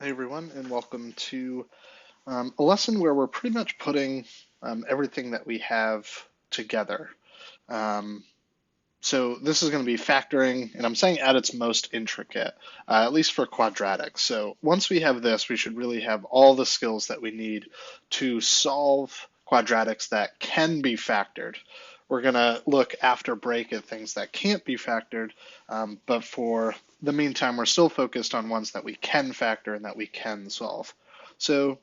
Hey everyone, and welcome to a lesson where we're pretty much putting everything that we have together. Um, so this is going to be factoring, and I'm saying at its most intricate, at least for quadratics. So once we have this, we should really have all the skills that we need to solve quadratics that can be factored. We're going to look after break at things that can't be factored, but for the meantime, we're still focused on ones that we can factor and that we can solve. So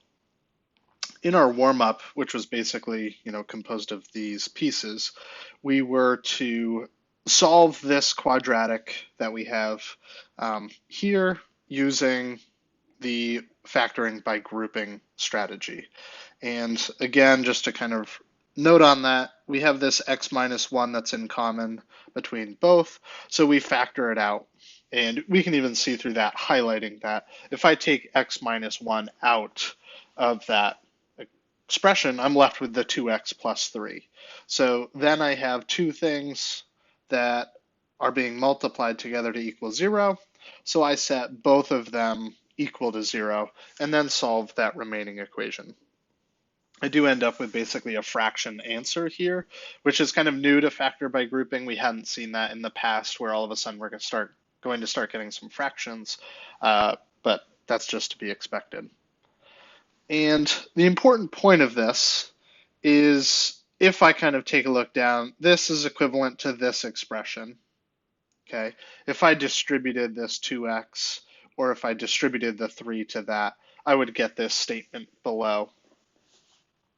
in our warm up, which was basically, composed of these pieces, we were to solve this quadratic that we have here using the factoring by grouping strategy. And again, just to kind of note on that, we have this x minus 1 that's in common between both, so we factor it out. And we can even see through that, highlighting that if I take x minus 1 out of that expression, I'm left with the 2x plus 3. So then I have two things that are being multiplied together to equal 0. So I set both of them equal to 0 and then solve that remaining equation. I do end up with basically a fraction answer here, which is kind of new to factor by grouping. We hadn't seen that in the past where all of a sudden we're going to start getting some fractions, but that's just to be expected. And the important point of this is if I kind of take a look down, this is equivalent to this expression, okay? If I distributed this 2x, or if I distributed the 3 to that, I would get this statement below.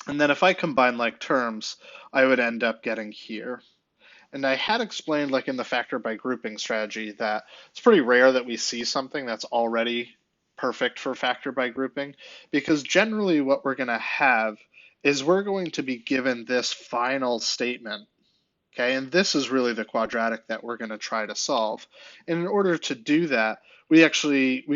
And then if I combine like terms, I would end up getting here. And I had explained like in the factor by grouping strategy that it's pretty rare that we see something that's already perfect for factor by grouping, because generally what we're going to have is we're going to be given this final statement. Okay, and this is really the quadratic that we're going to try to solve. And in order to do that, we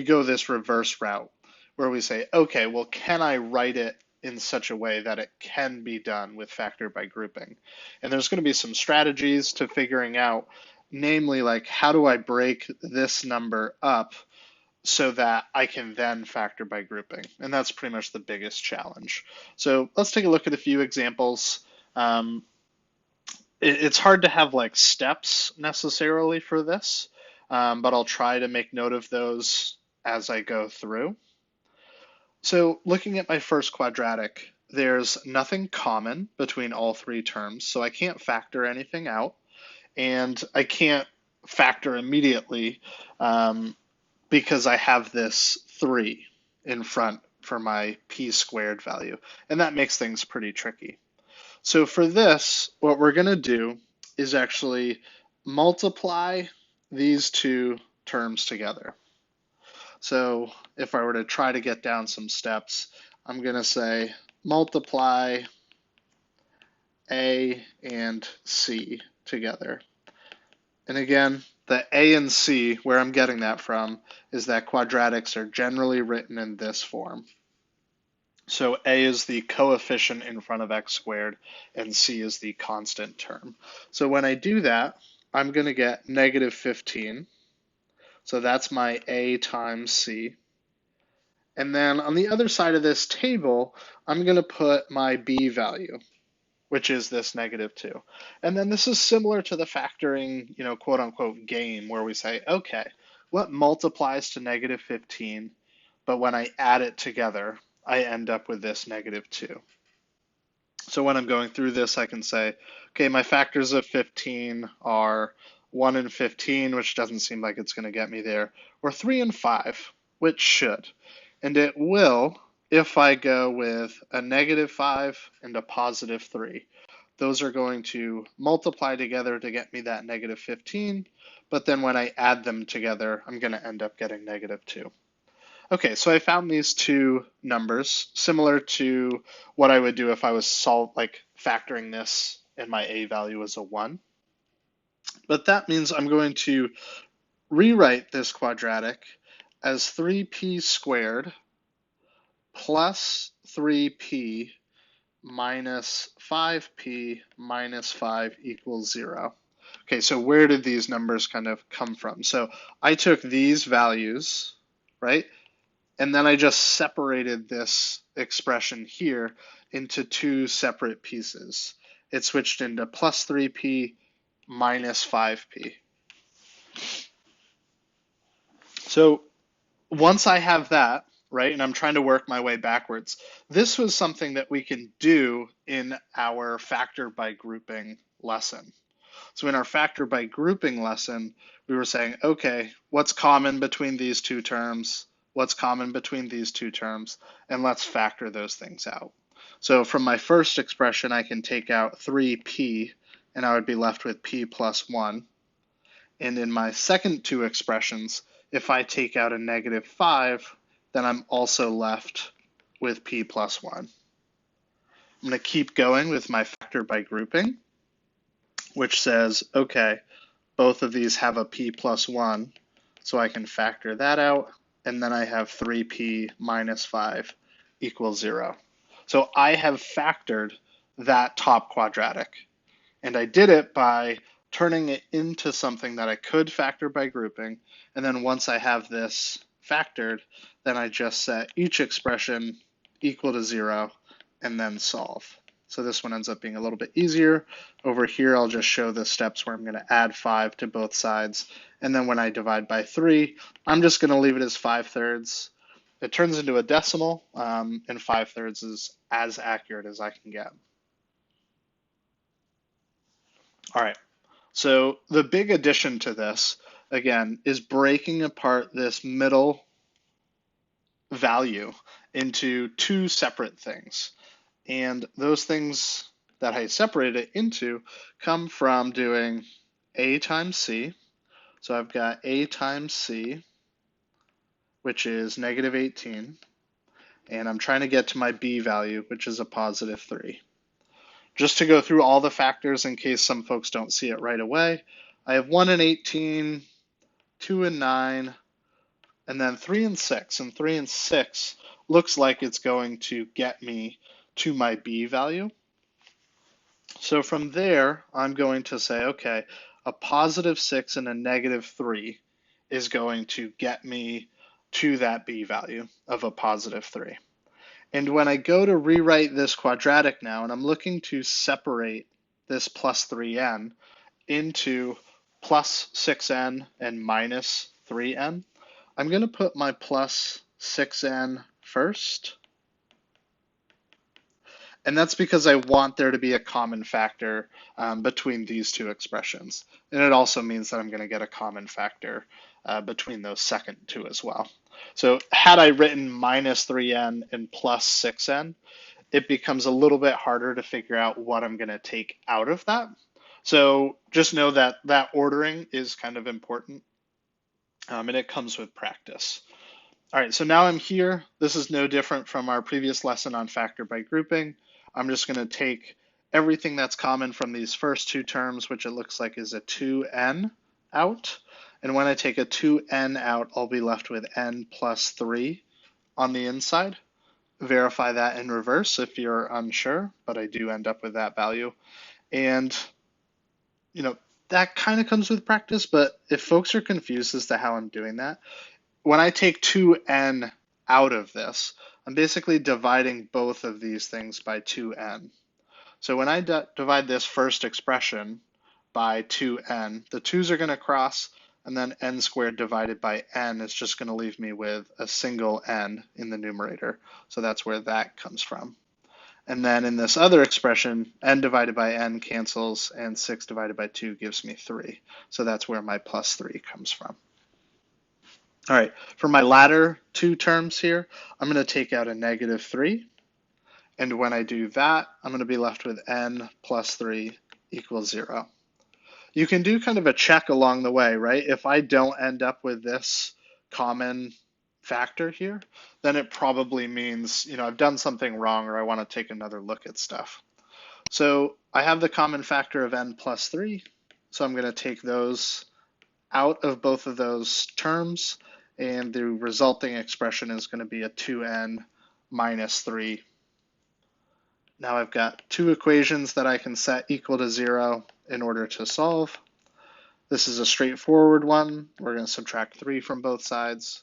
go this reverse route where we say, okay, well, can I write it in such a way that it can be done with factor by grouping? And there's going to be some strategies to figuring out, namely, like, how do I break this number up so that I can then factor by grouping? And that's pretty much the biggest challenge. So let's take a look at a few examples. It's hard to have like steps necessarily for this, but I'll try to make note of those as I go through. So looking at my first quadratic, there's nothing common between all three terms, so I can't factor anything out, and I can't factor immediately because I have this 3 in front for my p squared value, and that makes things pretty tricky. So for this, what we're going to do is actually multiply these two terms together. So if I were to try to get down some steps, I'm going to say multiply A and C together. And again, the A and C, where I'm getting that from, is that quadratics are generally written in this form. So A is the coefficient in front of x squared, and C is the constant term. So when I do that, I'm going to get negative 15. So that's my A times C. And then on the other side of this table, I'm going to put my B value, which is this negative 2. And then this is similar to the factoring, quote unquote game where we say, okay, what multiplies to negative 15, but when I add it together, I end up with this negative 2. So when I'm going through this, I can say, okay, my factors of 15 are 1 and 15, which doesn't seem like it's going to get me there, or 3 and 5, which should. And it will if I go with a negative 5 and a positive 3. Those are going to multiply together to get me that negative 15, but then when I add them together, I'm going to end up getting negative 2. Okay, so I found these two numbers similar to what I would do if I was factoring this and my A value as a 1. But that means I'm going to rewrite this quadratic as 3p squared plus 3p minus 5p minus 5 equals 0. Okay, so where did these numbers kind of come from? So I took these values, right? And then I just separated this expression here into two separate pieces. It switched into plus 3p minus 5p. So once I have that, right, and I'm trying to work my way backwards, this was something that we can do in our factor by grouping lesson. So in our factor by grouping lesson, we were saying, okay, what's common between these two terms? What's common between these two terms? And let's factor those things out. So from my first expression, I can take out 3p, and I would be left with p plus 1. And in my second two expressions, if I take out a negative 5, then I'm also left with p plus 1. I'm going to keep going with my factor by grouping, which says, okay, both of these have a p plus 1, so I can factor that out, and then I have 3p minus 5 equals 0. So I have factored that top quadratic, and I did it by turning it into something that I could factor by grouping, and then once I have this factored, then I just set each expression equal to 0 and then solve. So this one ends up being a little bit easier. Over here, I'll just show the steps where I'm going to add 5 to both sides. And then when I divide by 3, I'm just going to leave it as 5/3. It turns into a decimal, and 5/3 is as accurate as I can get. All right, so the big addition to this, again, is breaking apart this middle value into two separate things. And those things that I separated it into come from doing a times c. So I've got a times c, which is negative 18. And I'm trying to get to my b value, which is a positive 3. Just to go through all the factors in case some folks don't see it right away, I have 1 and 18, 2 and 9, and then 3 and 6. And 3 and 6 looks like it's going to get me to my b value. So from there, I'm going to say, okay, a positive 6 and a negative 3 is going to get me to that b value of a positive 3. And when I go to rewrite this quadratic now, and I'm looking to separate this plus 3n into plus 6n and minus 3n, I'm going to put my plus 6n first. And that's because I want there to be a common factor between these two expressions. And it also means that I'm going to get a common factor between those second two as well. So had I written minus 3n and plus 6n, it becomes a little bit harder to figure out what I'm going to take out of that. So just know that that ordering is kind of important, and it comes with practice. All right, so now I'm here. This is no different from our previous lesson on factor by grouping. I'm just going to take everything that's common from these first two terms, which it looks like is a 2n, out. And when I take a 2n out, I'll be left with n plus 3 on the inside. Verify that in reverse if you're unsure, but I do end up with that value. And, that kind of comes with practice, but if folks are confused as to how I'm doing that, when I take 2n out of this, I'm basically dividing both of these things by 2n. So when I divide this first expression by 2n, the 2's are going to cross, and then n squared divided by n is just going to leave me with a single n in the numerator. So that's where that comes from. And then in this other expression, n divided by n cancels, and 6 divided by 2 gives me 3. So that's where my plus 3 comes from. All right, for my latter two terms here, I'm going to take out a negative 3. And when I do that, I'm going to be left with n plus 3 equals 0. You can do kind of a check along the way, right? If I don't end up with this common factor here, then it probably means, I've done something wrong, or I want to take another look at stuff. So I have the common factor of n plus 3. So I'm going to take those out of both of those terms, and the resulting expression is going to be a 2n minus 3. Now I've got two equations that I can set equal to 0 in order to solve. This is a straightforward one. We're going to subtract 3 from both sides.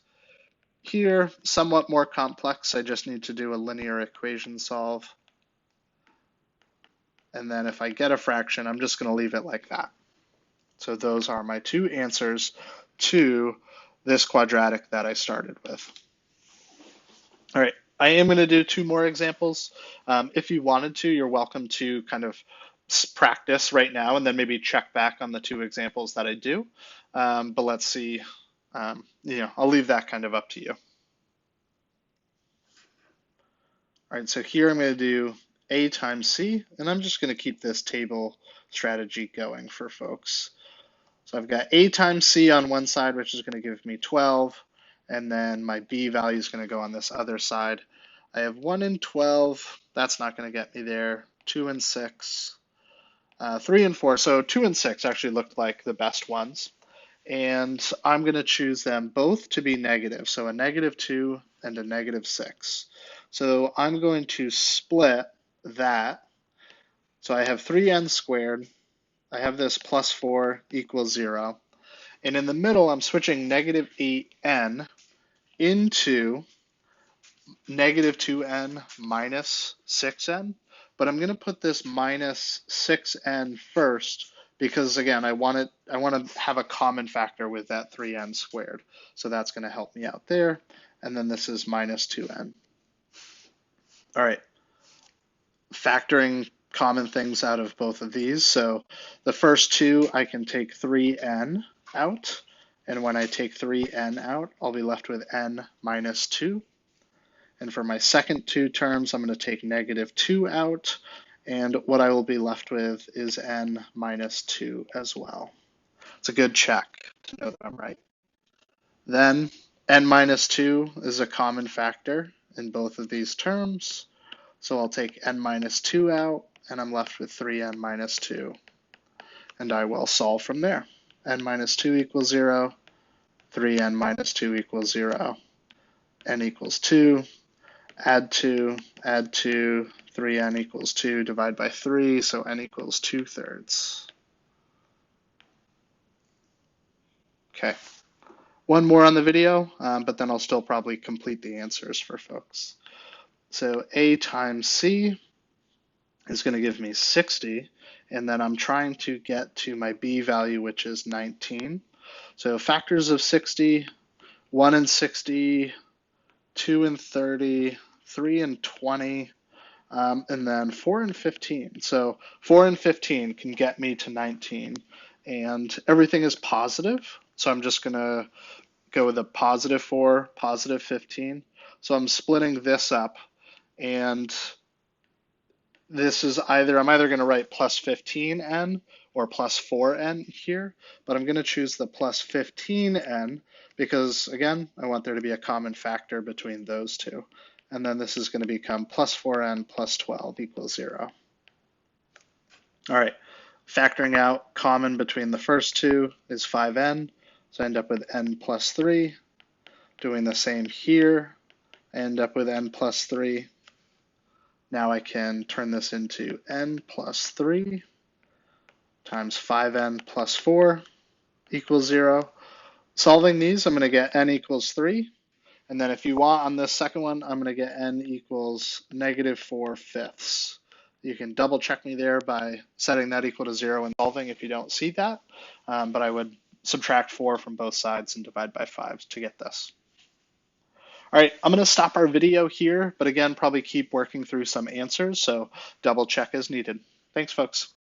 Here, somewhat more complex. I just need to do a linear equation solve. And then if I get a fraction, I'm just going to leave it like that. So those are my two answers to this quadratic that I started with. All right, I am going to do two more examples. If you wanted to, you're welcome to kind of practice right now and then maybe check back on the two examples that I do. But let's see, I'll leave that kind of up to you. All right, so here I'm going to do A times C, and I'm just going to keep this table strategy going for folks. So I've got A times C on one side, which is going to give me 12, and then my B value is going to go on this other side. I have 1 and 12. That's not going to get me there. 2 and 6. 3 and 4. So 2 and 6 actually looked like the best ones. And I'm going to choose them both to be negative. So a -2 and a -6. So I'm going to split that. So I have 3n squared. I have this plus 4 equals 0. And in the middle, I'm switching -8n into -2n minus 6n. But I'm going to put this minus 6n first because, again, I want to have a common factor with that 3n squared. So that's going to help me out there. And then this is minus 2n. All right, factoring common things out of both of these. So the first two, I can take 3n out. And when I take 3n out, I'll be left with n minus 2. And for my second two terms, I'm going to take -2 out. And what I will be left with is n minus 2 as well. It's a good check to know that I'm right. Then n minus 2 is a common factor in both of these terms. So I'll take n minus 2 out, and I'm left with 3n minus 2. And I will solve from there. N minus 2 equals 0. 3n minus 2 equals 0. N equals 2. Add 2, 3n equals 2, divide by 3, so n equals 2/3. Okay, one more on the video, but then I'll still probably complete the answers for folks. So A times C is going to give me 60, and then I'm trying to get to my B value, which is 19. So factors of 60, 1 and 60, 2 and 30, 3 and 20, and then 4 and 15. So 4 and 15 can get me to 19, and everything is positive. So I'm just going to go with a +4, +15. So I'm splitting this up, and this is I'm either going to write +15n or +4n here, but I'm going to choose the +15n because, again, I want there to be a common factor between those two. And then this is going to become +4n plus 12 equals 0. All right, factoring out common between the first two is 5n, so I end up with n plus 3. Doing the same here, I end up with n plus 3. Now I can turn this into n plus 3 times 5n plus 4 equals 0. Solving these, I'm going to get n equals 3. And then if you want on this second one, I'm going to get n equals -4/5. You can double check me there by setting that equal to 0 and solving if you don't see that. But I would subtract 4 from both sides and divide by 5 to get this. All right, I'm going to stop our video here, but again, probably keep working through some answers, so double check as needed. Thanks, folks.